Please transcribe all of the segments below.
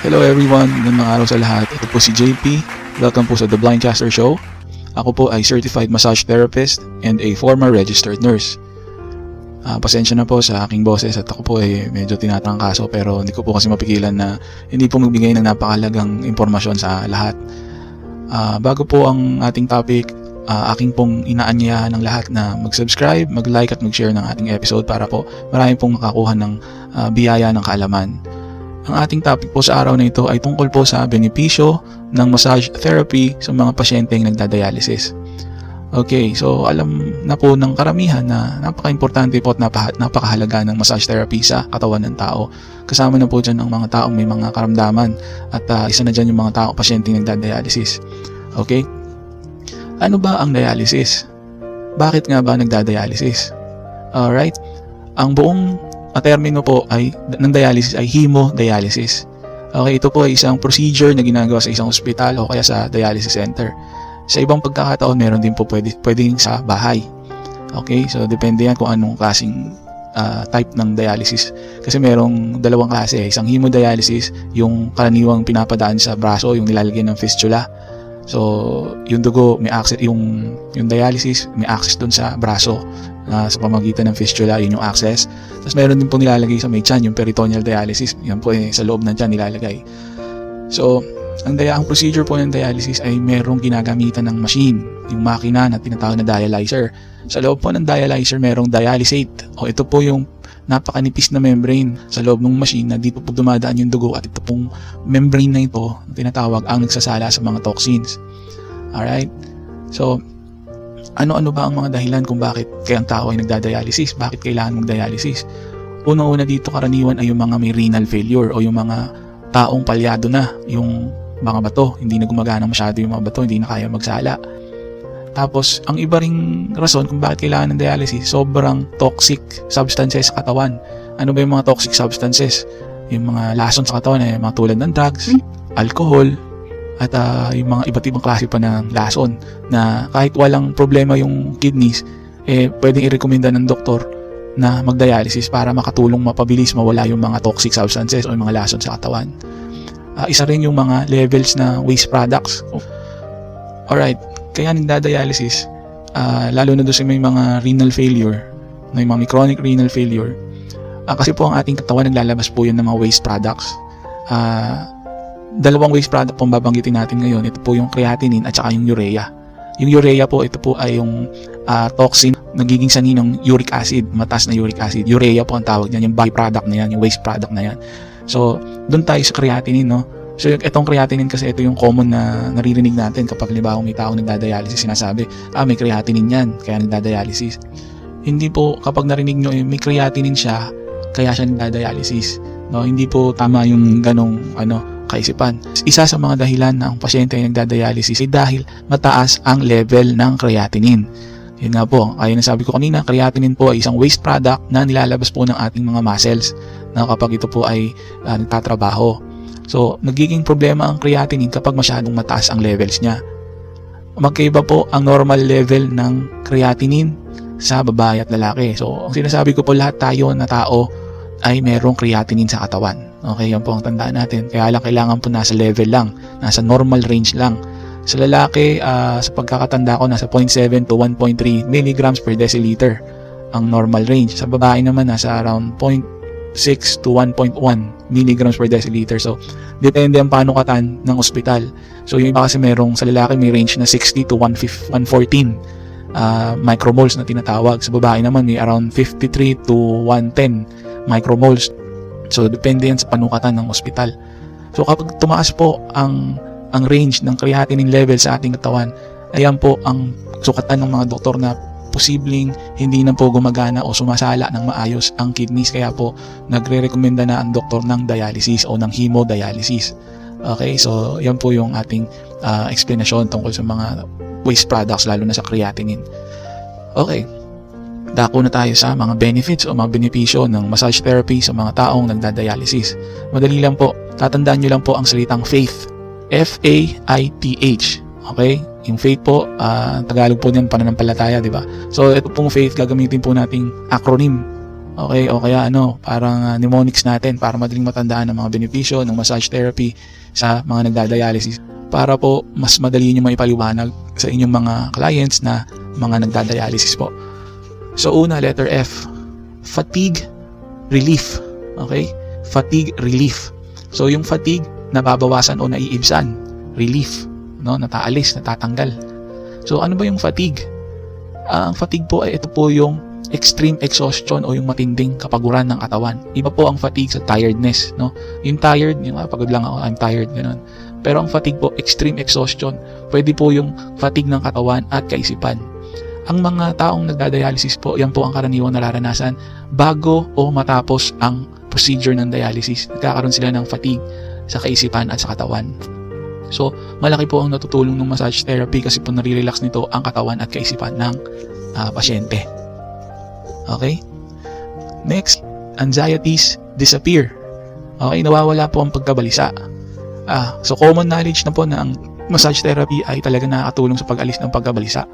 Hello everyone, magandang araw sa lahat. Ito po si JP. Welcome po sa The Blindcaster Show. Ako po ay certified massage therapist and a former registered nurse. Pasensya na po sa aking boses at ako po ay medyo tinatrangkaso pero hindi ko po kasi mapigilan na hindi po magbigay ng napakalagang impormasyon sa lahat. Bago po ang ating topic, aking pong inaanyayahan ng lahat na mag-subscribe, mag-like at mag-share ng ating episode para po marami pong makakuha ng biyaya ng kaalaman. Ang ating topic po sa araw na ito ay tungkol po sa benepisyo ng massage therapy sa mga pasyenteng nagdadialysis. Okay, so alam na po ng karamihan na napaka-importante po at napakahalaga ng massage therapy sa katawan ng tao. Kasama na po dyan ang mga taong may mga karamdaman at isa na dyan yung mga pasyenteng nagdadialysis. Okay, ano ba ang dialysis? Bakit nga ba nagdadialysis? Alright, ang buong termino po ay ng dialysis ay hemodialysis. Okay, ito po ay isang procedure na ginagawa sa isang ospital o kaya sa dialysis center. Sa ibang pagkakataon, meron din po pwedeng sa bahay. Okay, so depende yan kung anong klaseng type ng dialysis. Kasi merong dalawang klase. Isang hemodialysis, yung karaniwang pinapadaan sa braso, yung nilalagyan ng fistula. So, yung dugo, may access, yung dialysis, may access dun sa braso. Sa pamamagitan ng fistula, yun yung access. Tapos meron din po nilalagay sa may tiyan, yung peritoneal dialysis. Yan po sa loob ng tiyan nilalagay. So, ang procedure po ng dialysis ay merong ginagamitan ng machine, yung makina na tinatawag na dialyzer. Sa loob po ng dialyzer, merong dialysate. O ito po yung napakanipis na membrane sa loob ng machine na dito po dumadaan yung dugo at ito pong membrane na ito tinatawag ang nagsasala sa mga toxins. Alright? So, ano-ano ba ang mga dahilan kung bakit kaya ang tao ay nagdadialysis? Bakit kailangan mag-dialysis? Unang-una dito karaniwan ay yung mga may renal failure o yung mga taong palyado na yung mga bato. Hindi na gumagana masyado yung mga bato, hindi na kaya magsala. Tapos, ang iba ring rason kung bakit kailangan ng dialysis, sobrang toxic substances sa katawan. Ano ba yung mga toxic substances? Yung mga lason sa katawan ay mga tulad ng drugs, alcohol, at yung mga iba't ibang klase pa ng lason na kahit walang problema yung kidneys, pwedeng i-recommenda ng doktor na mag-dialysis para makatulong mapabilis mawala yung mga toxic substances o yung mga lason sa katawan. Isa rin yung mga levels na waste products. Alright, kaya nagda-dialysis, lalo na doon sa may mga renal failure, may chronic renal failure, kasi po ang ating katawan naglalabas po yun ng mga waste products. Dalawang waste product pong babanggitin natin ngayon. Ito po yung creatinine at saka yung urea. Yung urea po, ito po ay yung toxin nagiging sanhi ng uric acid, mataas na uric acid. Urea po ang tawag niyan, yung byproduct na yan, yung waste product na yan. So, doon tayo sa creatinine, no? So, itong creatinine kasi ito yung common na naririnig natin kapag halimbawa may taong nagdadialysis, sinasabi, may creatinine yan, kaya nagdadialysis. Hindi po, kapag narinig nyo, may creatinine siya, kaya siya nagdadialysis. No? Hindi po tama yung ganong kaisipan. Isa sa mga dahilan na ang pasyente ay nagdadialysis ay dahil mataas ang level ng creatinine. Yun nga po, ayon na sabi ko kanina, creatinine po ay isang waste product na nilalabas po ng ating mga muscles na kapag ito po ay nagtatrabaho. So, nagiging problema ang creatinine kapag masyadong mataas ang levels niya. Magkaiba po ang normal level ng creatinine sa babae at lalaki. So, ang sinasabi ko po, lahat tayo na tao ay merong creatinine sa katawan. Okay, yan po ang tandaan natin. Kaya lang kailangan po nasa level lang, nasa normal range lang. Sa lalaki, sa pagkakatanda ko, nasa 0.7 to 1.3 milligrams per deciliter ang normal range. Sa babae naman, nasa around 0.6 to 1.1 milligrams per deciliter. So, depende ang panukatan ng ospital. So, yung iba kasi merong sa lalaki may range na 60 to 114 micromoles na tinatawag. Sa babae naman may around 53 to 110 micromoles. So, depende yan sa panukatan ng ospital. So, kapag tumaas po ang range ng creatinine level sa ating katawan, ayan po ang sukatan ng mga doktor na posibleng hindi na po gumagana o sumasala ng maayos ang kidneys. Kaya po, nagre-recommenda na ang doktor ng dialysis o ng hemodialysis. Okay, so yan po yung ating explanation tungkol sa mga waste products, lalo na sa creatinine. Okay, dako na tayo sa mga benefits o mga benepisyo ng massage therapy sa mga taong nagdadialysis. Madali lang po, tatandaan nyo lang po ang salitang faith. F-A-I-T-H. Okay? Yung faith po, Tagalog po niyan, pananampalataya, di ba? So, ito pong faith, gagamitin po nating acronym Okay, o kaya parang mnemonics natin para madaling matandaan ang mga benepisyo ng massage therapy sa mga nagdadialysis para po mas madali nyo maipaliwanag sa inyong mga clients na mga nagdadialysis po. So una, letter F, fatigue relief. Okay? Fatigue relief. So yung fatigue, nababawasan o naiibsan. Relief, nataalis, natatanggal. So ano ba yung fatigue? Ang fatigue po ay ito po yung extreme exhaustion o yung matinding kapaguran ng katawan. Iba po ang fatigue sa tiredness, Yung tired, yung pagod lang ako, I'm tired, ganun. Pero ang fatigue po, extreme exhaustion. Pwede po yung fatigue ng katawan at kaisipan. Ang mga taong nagdadialysis po, yan po ang karaniwang nararanasan bago o matapos ang procedure ng dialysis. Nagkakaroon sila ng fatigue sa kaisipan at sa katawan. So, malaki po ang natutulong ng massage therapy kasi po nare-relax nito ang katawan at kaisipan ng pasyente. Okay? Next, anxieties disappear. Okay, nawawala po ang pagkabalisa. So common knowledge na po na ang massage therapy ay talaga nakakatulong sa pag-alis ng pagkabalisa.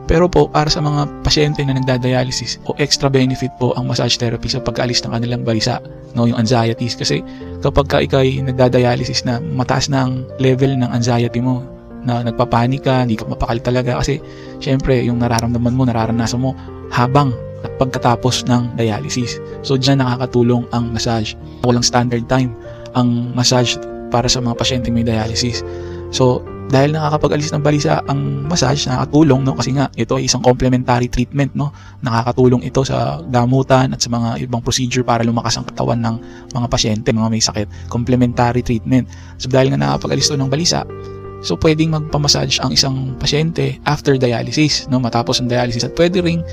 Pero po, para sa mga pasyente na nagdadialysis, extra benefit po ang massage therapy sa pag-alis ng kanilang balisa, yung anxieties. Kasi kapag ka ikay nagdadialysis na mataas na ang level ng anxiety mo, na nagpapanik ka, hindi ka mapakali talaga kasi syempre yung nararamdaman mo, nararanasan mo habang at pagkatapos ng dialysis. So dyan nakakatulong ang massage. Walang standard time ang massage para sa mga pasyente may dialysis. So dahil nakakapag-alis ng balisa ang massage, nakakatulong kasi nga ito ay isang complementary treatment, nakakatulong ito sa gamutan at sa mga ibang procedure para lumakas ang katawan ng mga pasyente, mga may sakit. Complementary treatment. So dahil nga nakakapag-alis ito ng balisa, so pwedeng magpamassage ang isang pasyente after dialysis, matapos ang dialysis, at pwede ring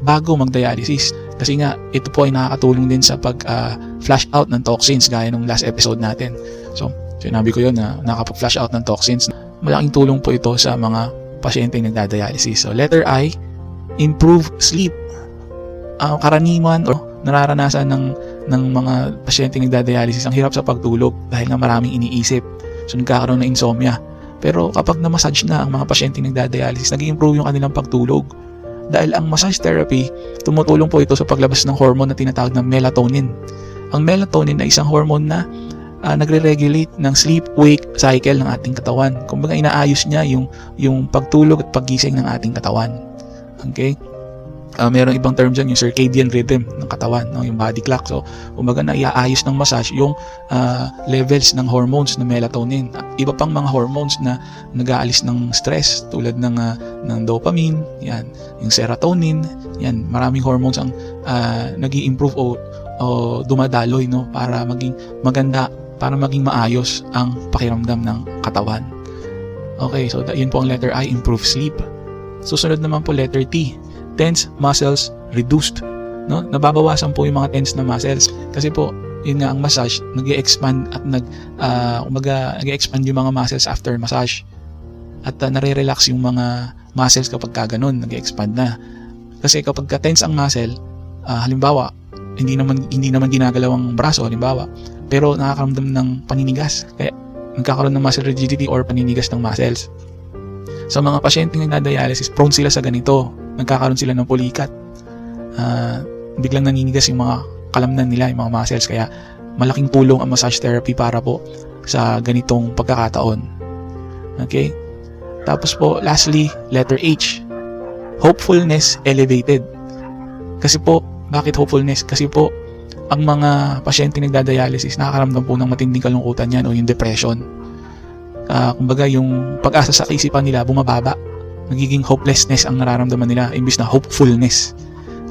bago mag-dialysis kasi nga ito po ay nakakatulong din sa pag-flush out ng toxins gaya ng last episode natin. So sinabi ko yun na nakapag-flush out ng toxins. Malaking tulong po ito sa mga pasyente nagdadialysis. So letter I, improve sleep. Karaniwan o nararanasan ng mga pasyente nagdadialysis ang hirap sa pagtulog dahil nga maraming iniisip. So nagkakaroon ng insomnia. Pero kapag na-massage na ang mga pasyente nagdadialysis, nag-i-improve yung kanilang pagtulog. Dahil ang massage therapy, tumutulong po ito sa paglabas ng hormone na tinatawag na melatonin. Ang melatonin ay isang hormone na nagre-regulate ng sleep-wake cycle ng ating katawan. Kumbaga inaayos niya yung pagtulog at paggising ng ating katawan. Okay? Mayroong ibang term dyan, yung circadian rhythm ng katawan, yung body clock. So, kumbaga naiaayos ng massage yung levels ng hormones na melatonin. Iba pang mga hormones na nag-aalis ng stress tulad ng dopamine, yan, yung serotonin, yan, maraming hormones ang nag-i-improve o dumadaloy para maging maganda, para maging maayos ang pakiramdam ng katawan. Okay, so yun po ang letter I, improve sleep. Susunod naman po letter T, tense muscles reduced. Nababawasan po yung mga tense na muscles kasi po yun nga ang massage nag-i-expand at nag-i-expand yung mga muscles after massage at nare-relax yung mga muscles kapag ganun nag-i-expand na. Kasi kapag tense ang muscle, halimbawa hindi naman ginagalaw ang braso halimbawa, pero nakakaramdam ng paninigas, kaya nagkakaroon ng muscle rigidity or paninigas ng muscles. Sa mga pasyenteng nagda-dialysis, prone sila sa ganito, nagkakaroon sila ng pulikat, biglang naninigas yung mga kalamnan nila, yung mga muscles, kaya malaking tulong ang massage therapy para po sa ganitong pagkakataon. Okay? Tapos po, lastly, letter H, hopefulness elevated. Kasi po, bakit hopefulness? Kasi po, ang mga pasyente nagda-dialysis, nakakaramdam po ng matinding kalungkutan yan o yung depression. Kumbaga, yung pag-asa sa kaisipan nila bumababa. Nagiging hopelessness ang nararamdaman nila imbis na hopefulness.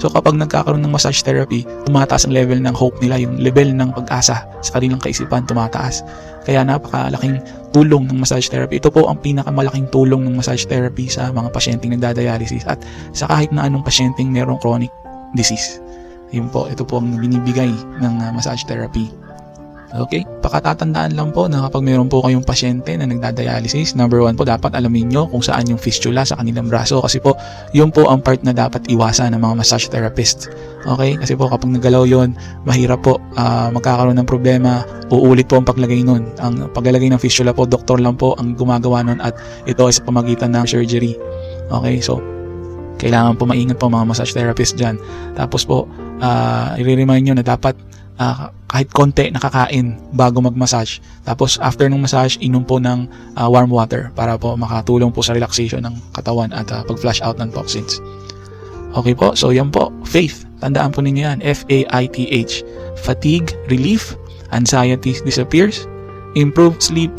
So kapag nagkakaroon ng massage therapy, tumataas ang level ng hope nila, yung level ng pag-asa sa kanilang kaisipan tumataas. Kaya napakalaking tulong ng massage therapy. Ito po ang pinakamalaking tulong ng massage therapy sa mga pasyenteng nagda-dialysis at sa kahit na anong pasyenteng mayroong chronic disease. Yun po, ito po ang binibigay ng massage therapy. Okay? Pakatatandaan lang po na kapag mayroon po kayong pasyente na nagda-dialysis, number 1 po, dapat alamin nyo kung saan yung fistula sa kanilang braso kasi po, yun po ang part na dapat iwasan ng mga massage therapist. Okay? Kasi po kapag nagalaw yun, mahirap po, magkakaroon ng problema, uulit po ang paglagay nun. Ang paglalagay ng fistula po, doktor lang po ang gumagawa nun at ito ay sa pamagitan ng surgery. Okay? So, kailangan po maingat po mga massage therapist dyan. Tapos po, i-remind nyo na dapat kahit konti nakakain bago mag-massage. Tapos after ng massage, inom po ng warm water para po makatulong po sa relaxation ng katawan at pag-flush out ng toxins. Okay po, so yan po, faith. Tandaan po ninyo yan, F-A-I-T-H. Fatigue, relief, anxiety disappears, improved sleep,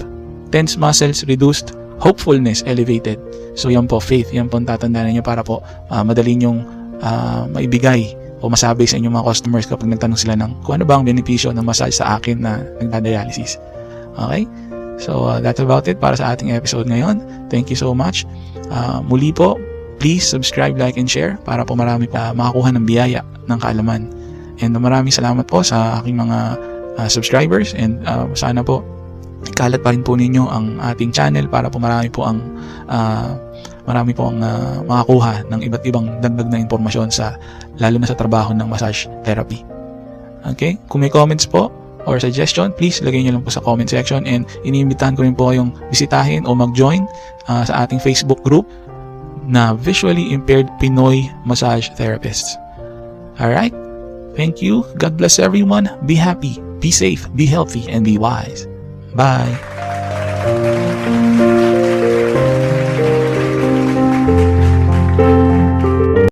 tense muscles reduced, hopefulness elevated. So yan po, faith. Yan po ang tatandaan niyo para po madali nyong maibigay o masabi sa inyong mga customers kapag nagtanong sila ng kung ano ba ang benepisyo ng massage sa akin na nagda-dialysis. Okay? So that's about it para sa ating episode ngayon. Thank you so much. Muli po, please subscribe, like, and share para po marami pa makakuha ng biyaya ng kaalaman. And maraming salamat po sa aking mga subscribers, and sana po ikalat pa rin po ninyo ang ating channel para po marami po ang makakuha ng iba't ibang dagdag na impormasyon lalo na sa trabaho ng massage therapy. Okay? Kung may comments po or suggestion, please lagay nyo lang po sa comment section, and iniimbitahan ko rin po kayong bisitahin o mag-join sa ating Facebook group na Visually Impaired Pinoy Massage Therapists. Alright? Thank you. God bless everyone. Be happy, be safe, be healthy, and be wise. Bye.